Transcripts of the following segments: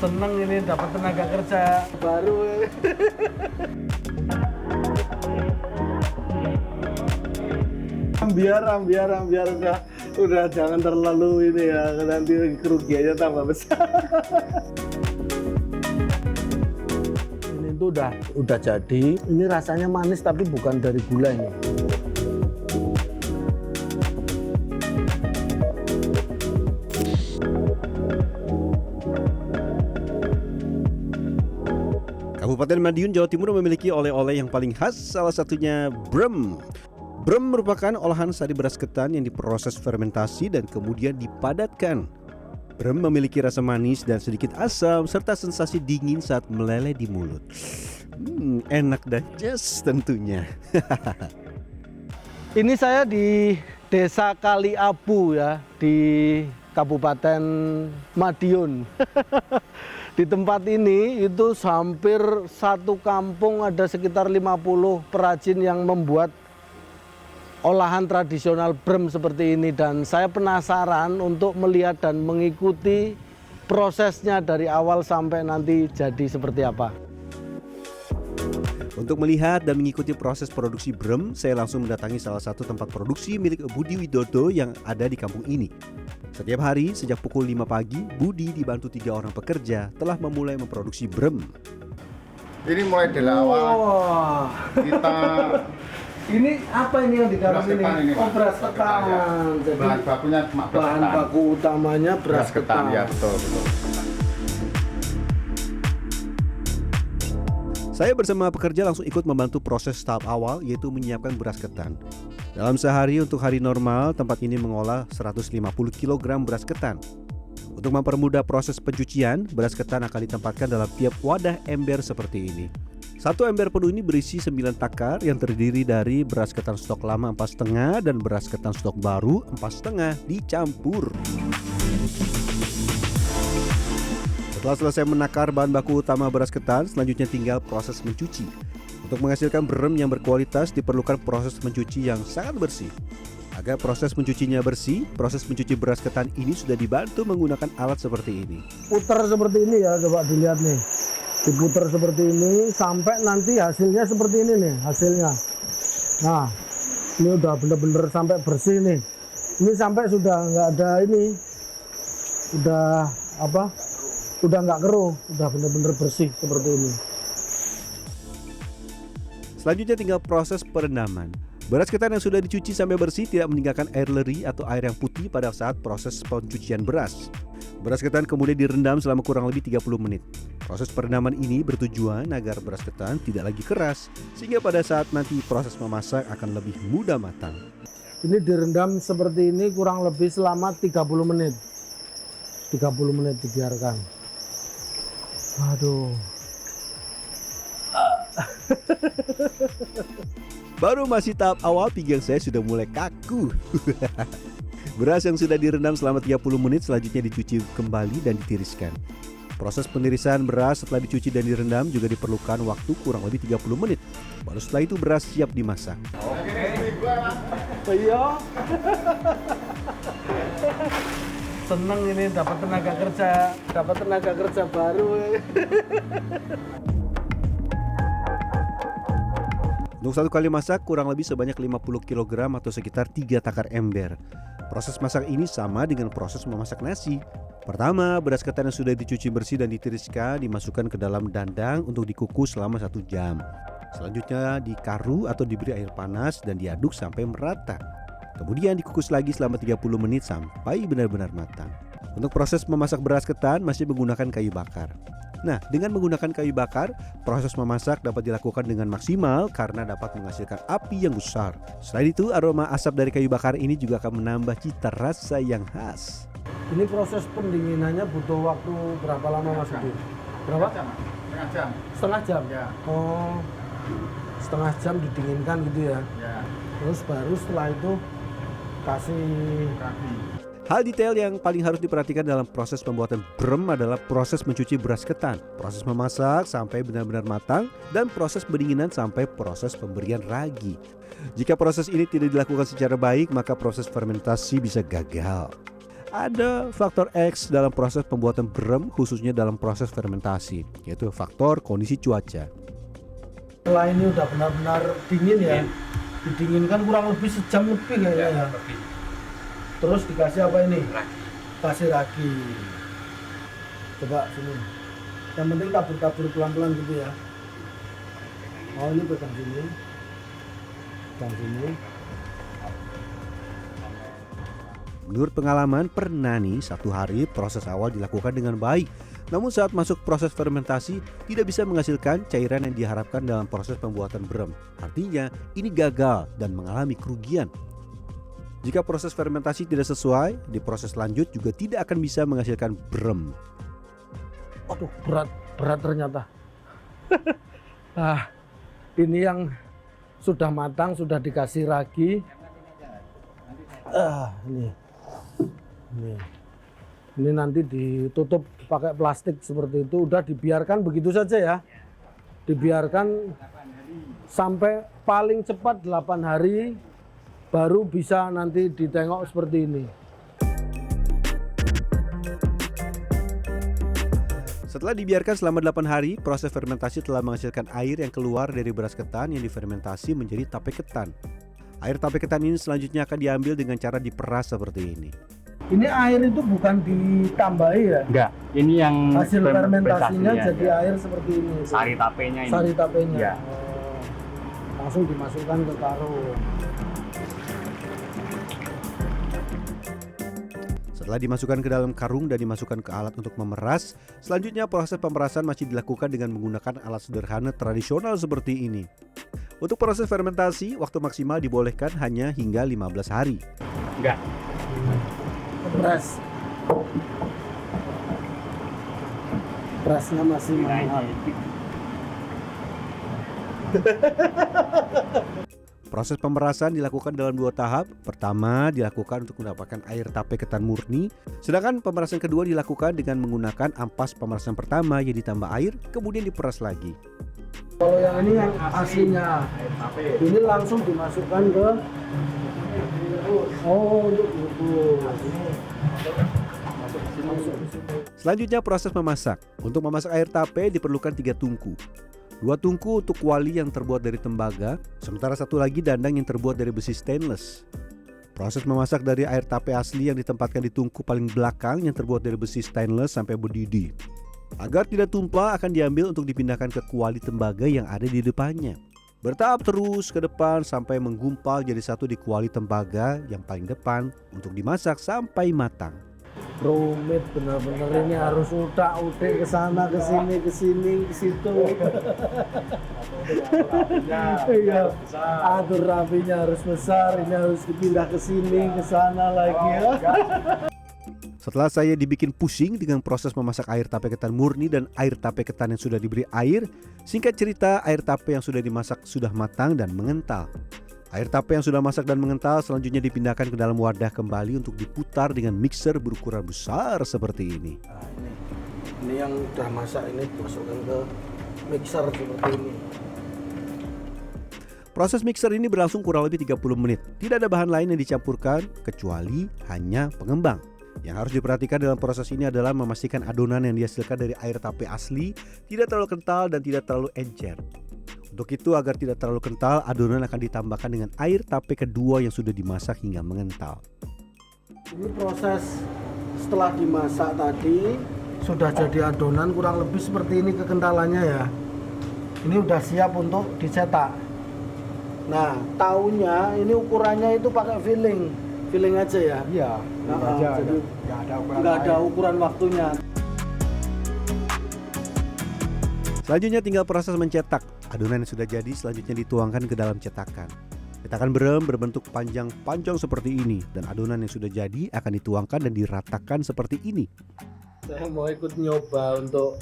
Seneng ini dapat tenaga kerja baru. biar udah jangan terlalu ini ya, nanti kerugiannya tambah besar. Ini tuh udah jadi. Ini rasanya manis tapi bukan dari gula ini. Kabupaten Madiun, Jawa Timur memiliki oleh-oleh yang paling khas, salah satunya brem. Brem merupakan olahan sari beras ketan yang diproses fermentasi dan kemudian dipadatkan. Brem memiliki rasa manis dan sedikit asam serta sensasi dingin saat meleleh di mulut. Enak dan just tentunya. Ini saya di Desa Kaliabu ya, di Kabupaten Madiun. Di tempat ini itu hampir satu kampung ada sekitar 50 perajin yang membuat olahan tradisional brem seperti ini, dan saya penasaran untuk melihat dan mengikuti prosesnya dari awal sampai nanti jadi seperti apa. Untuk melihat dan mengikuti proses produksi brem, saya langsung mendatangi salah satu tempat produksi milik Budi Widodo yang ada di kampung ini. Setiap hari sejak pukul 5 pagi, Budi dibantu 3 orang pekerja telah memulai memproduksi brem. Ini mulai dari awal kita. Ini apa ini yang di dalam ini? Oh, beras ketan. Ya. Jadi Bahan bakunya cuma bahan baku utamanya beras ketan. Ya, betul. Saya bersama pekerja langsung ikut membantu proses tahap awal, yaitu menyiapkan beras ketan. Dalam sehari untuk hari normal, tempat ini mengolah 150 kg beras ketan. Untuk mempermudah proses pencucian, beras ketan akan ditempatkan dalam tiap wadah ember seperti ini. Satu ember penuh ini berisi 9 takar yang terdiri dari beras ketan stok lama 4,5 dan beras ketan stok baru 4,5 dicampur. Setelah selesai menakar bahan baku utama beras ketan, selanjutnya tinggal proses mencuci. Untuk menghasilkan brem yang berkualitas diperlukan proses mencuci yang sangat bersih. Agar proses mencucinya bersih, proses mencuci beras ketan ini sudah dibantu menggunakan alat seperti ini. Putar seperti ini ya, coba dilihat nih. Diputar seperti ini sampai nanti hasilnya seperti ini nih hasilnya. Nah, ini udah bener-bener sampai bersih nih. Ini sampai sudah nggak ada ini, udah apa? Udah nggak keruh, udah bener-bener bersih seperti ini. Selanjutnya tinggal proses perendaman. Beras ketan yang sudah dicuci sampai bersih tidak meninggalkan air leri atau air yang putih pada saat proses pencucian beras. Beras ketan kemudian direndam selama kurang lebih 30 menit. Proses perendaman ini bertujuan agar beras ketan tidak lagi keras, sehingga pada saat nanti proses memasak akan lebih mudah matang. Ini direndam seperti ini kurang lebih selama 30 menit. 30 menit dibiarkan. Aduh. Baru masih tahap awal, pinggang saya sudah mulai kaku. Beras yang sudah direndam selama 30 menit selanjutnya dicuci kembali dan ditiriskan. Proses penirisan beras setelah dicuci dan direndam juga diperlukan waktu kurang lebih 30 menit. Baru setelah itu beras siap dimasak. Iya. Seneng ini dapat tenaga kerja baru. Untuk satu kali masak kurang lebih sebanyak 50 kg atau sekitar 3 takar ember. Proses masak ini sama dengan proses memasak nasi. Pertama, beras ketan yang sudah dicuci bersih dan ditiriskan dimasukkan ke dalam dandang untuk dikukus selama 1 jam. Selanjutnya dikaru atau diberi air panas dan diaduk sampai merata. Kemudian dikukus lagi selama 30 menit sampai benar-benar matang. Untuk proses memasak beras ketan masih menggunakan kayu bakar. Nah, dengan menggunakan kayu bakar, proses memasak dapat dilakukan dengan maksimal karena dapat menghasilkan api yang besar. Selain itu, aroma asap dari kayu bakar ini juga akan menambah cita rasa yang khas. Ini proses pendinginannya butuh waktu berapa lama Mas Budi? Berapa? Setengah jam. Setengah jam? Ya. Oh, setengah jam didinginkan gitu ya? Ya. Terus baru setelah itu kasih Kaki. Hal detail yang paling harus diperhatikan dalam proses pembuatan brem adalah proses mencuci beras ketan, proses memasak sampai benar-benar matang, dan proses pendinginan sampai proses pemberian ragi. Jika proses ini tidak dilakukan secara baik, maka proses fermentasi bisa gagal. Ada faktor X dalam proses pembuatan brem, khususnya dalam proses fermentasi, yaitu faktor kondisi cuaca. Setelah ini udah benar-benar dingin ya, didinginkan kurang lebih sejam lebih kayaknya ya. Terus dikasih apa ini? Kasih ragi. Coba sini. Yang penting tabur-tabur pelan-pelan gitu ya. Oh ini pegang sini. Pegang sini. Menurut pengalaman Pernani, 1 hari proses awal dilakukan dengan baik. Namun saat masuk proses fermentasi, tidak bisa menghasilkan cairan yang diharapkan dalam proses pembuatan brem. Artinya, ini gagal dan mengalami kerugian. Jika proses fermentasi tidak sesuai, di proses lanjut juga tidak akan bisa menghasilkan brem. Waduh, berat ternyata. Ini yang sudah matang, sudah dikasih ragi. Ini nanti ditutup pakai plastik seperti itu, udah dibiarkan begitu saja ya. Dibiarkan sampai paling cepat 8 hari baru bisa nanti ditengok seperti ini. Setelah dibiarkan selama 8 hari, proses fermentasi telah menghasilkan air yang keluar dari beras ketan yang difermentasi menjadi tape ketan. Air tape ketan ini selanjutnya akan diambil dengan cara diperas seperti ini. Ini air itu bukan ditambahi ya? Enggak, ini yang Hasil fermentasinya jadi ya. air seperti ini. Sari tapenya ini. Sari tapenya. Ya. Langsung dimasukkan ke karung. Setelah dimasukkan ke dalam karung dan dimasukkan ke alat untuk memeras, selanjutnya proses pemerasan masih dilakukan dengan menggunakan alat sederhana tradisional seperti ini. Untuk proses fermentasi, waktu maksimal dibolehkan hanya hingga 15 hari. Enggak. Beras. Berasnya masih mahal. Proses pemerasan dilakukan dalam 2 tahap. Pertama dilakukan untuk mendapatkan air tape ketan murni, sedangkan pemerasan kedua dilakukan dengan menggunakan ampas pemerasan pertama yang ditambah air, kemudian diperas lagi. Kalau yang ini yang aslinya, ini langsung dimasukkan ke untuk bubuk. Selanjutnya proses memasak. Untuk memasak air tape diperlukan 3 tungku. 2 tungku untuk kuali yang terbuat dari tembaga, sementara 1 lagi dandang yang terbuat dari besi stainless. Proses memasak dari air tape asli yang ditempatkan di tungku paling belakang yang terbuat dari besi stainless sampai mendidih. Agar tidak tumpah akan diambil untuk dipindahkan ke kuali tembaga yang ada di depannya. Bertahap terus ke depan sampai menggumpal jadi satu di kuali tembaga yang paling depan untuk dimasak sampai matang. Rumit benar-benar, ini harus utak-utik ke sana, ke sini, ke situ. Iya, atur rapinya harus besar, ini harus dipindah ke sini, ke sana lagi ya. Setelah saya dibikin pusing dengan proses memasak air tape ketan murni dan air tape ketan yang sudah diberi air, singkat cerita air tape yang sudah dimasak sudah matang dan mengental. Air tape yang sudah masak dan mengental selanjutnya dipindahkan ke dalam wadah kembali untuk diputar dengan mixer berukuran besar seperti ini. Nah, ini yang udah masak ini dimasukkan ke mixer seperti ini. Proses mixer ini berlangsung kurang lebih 30 menit. Tidak ada bahan lain yang dicampurkan kecuali hanya pengembang. Yang harus diperhatikan dalam proses ini adalah memastikan adonan yang dihasilkan dari air tape asli tidak terlalu kental dan tidak terlalu encer. Untuk itu agar tidak terlalu kental, adonan akan ditambahkan dengan air tape kedua yang sudah dimasak hingga mengental. Ini proses setelah dimasak tadi sudah jadi adonan kurang lebih seperti ini kekentalannya ya. Ini udah siap untuk dicetak. Nah, tahunya ini ukurannya itu pakai filling aja ya. Iya, Jadi nggak ada ukuran waktunya. Selanjutnya tinggal proses mencetak. Adonan yang sudah jadi selanjutnya dituangkan ke dalam cetakan. Cetakan brem berbentuk panjang pancong seperti ini dan adonan yang sudah jadi akan dituangkan dan diratakan seperti ini. Saya mau ikut nyoba untuk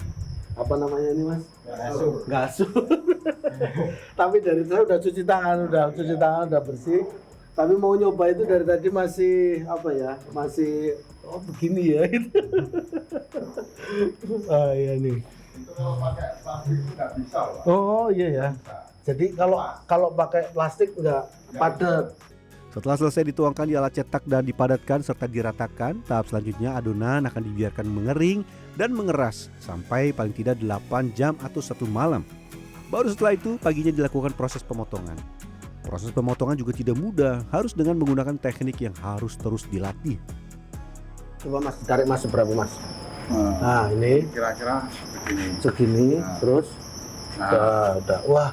apa namanya ini Mas? Gasuh. Tapi dari saya udah cuci tangan udah bersih. Tapi mau nyoba itu dari tadi masih apa ya? Masih begini ya itu. Ah iya nih. Itu kalau pakai plastik itu nggak bisa loh. Oh iya ya. Jadi kalau pakai plastik nggak padat. Setelah selesai dituangkan di alat cetak dan dipadatkan serta diratakan, tahap selanjutnya adonan akan dibiarkan mengering dan mengeras sampai paling tidak 8 jam atau 1 malam. Baru setelah itu paginya dilakukan proses pemotongan. Proses pemotongan juga tidak mudah, harus dengan menggunakan teknik yang harus terus dilatih. Coba Mas, tarik Mas seberapa Mas? Nah, Nah, ini kira-kira begini. segini, Nah. terus Nah, udah. Wah,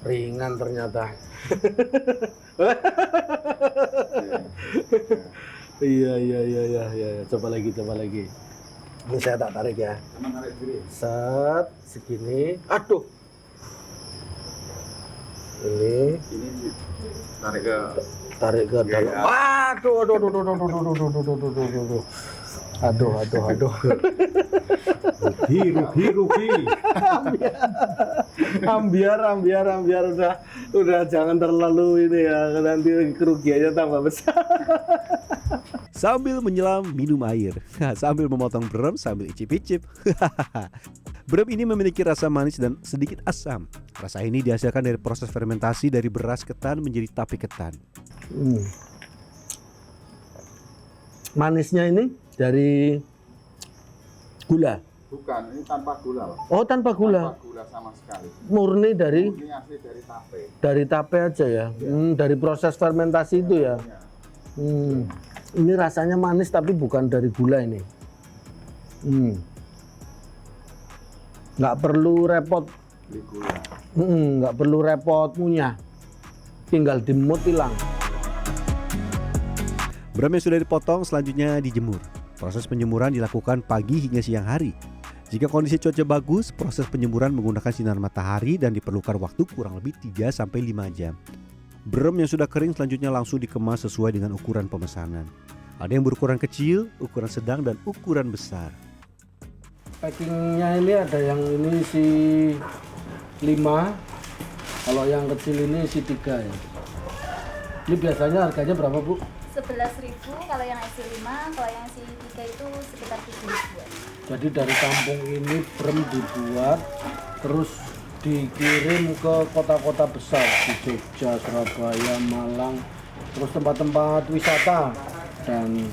ringan ternyata. Iya. Coba lagi. Ini saya tak tarik ya. cuma tarik diri. Set, segini. Aduh. Ini Ini tarik ke tarik ke dalam. Iya. Aduh. Rugi. Ambiar udah jangan terlalu ini ya, nanti kerugiannya tambah besar. Sambil menyelam minum air, sambil memotong brem sambil icip-icip. Brem ini memiliki rasa manis dan sedikit asam. Rasa ini dihasilkan dari proses fermentasi dari beras ketan menjadi tape ketan. Manisnya ini dari gula. bukan, ini tanpa gula, Pak. Oh, tanpa gula. Tanpa gula sama sekali. Murni dari Ini asli dari tape. tape aja ya. Dari proses fermentasi itu ya. Ini rasanya manis tapi bukan dari gula ini. Nggak perlu repot. Beli gula. Nggak perlu repot ngunyah. Tinggal dimut hilang. Brem yang sudah dipotong selanjutnya dijemur. Proses penjemuran dilakukan pagi hingga siang hari. Jika kondisi cuaca bagus, proses penjemuran menggunakan sinar matahari dan diperlukan waktu kurang lebih 3-5 jam. Brem yang sudah kering selanjutnya langsung dikemas sesuai dengan ukuran pemesanan. Ada yang berukuran kecil, ukuran sedang, dan ukuran besar. Packingnya ini ada yang ini isi 5, kalau yang kecil ini isi 3 ya. Ini biasanya harganya berapa Bu? 11.000 kalau yang isi 5, kalau yang isi 3 itu sekitar 7.000. Jadi dari kampung ini brem dibuat, terus dikirim ke kota-kota besar di Jogja, Surabaya, Malang, terus tempat-tempat wisata. Dan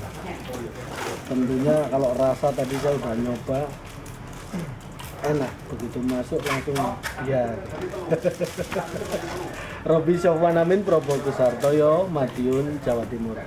tentunya kalau rasa tadi saya udah nyoba, enak, begitu masuk langsung ya. Robi Sofwan Amin, Probokusartoyo, Madiun, Jawa Timur.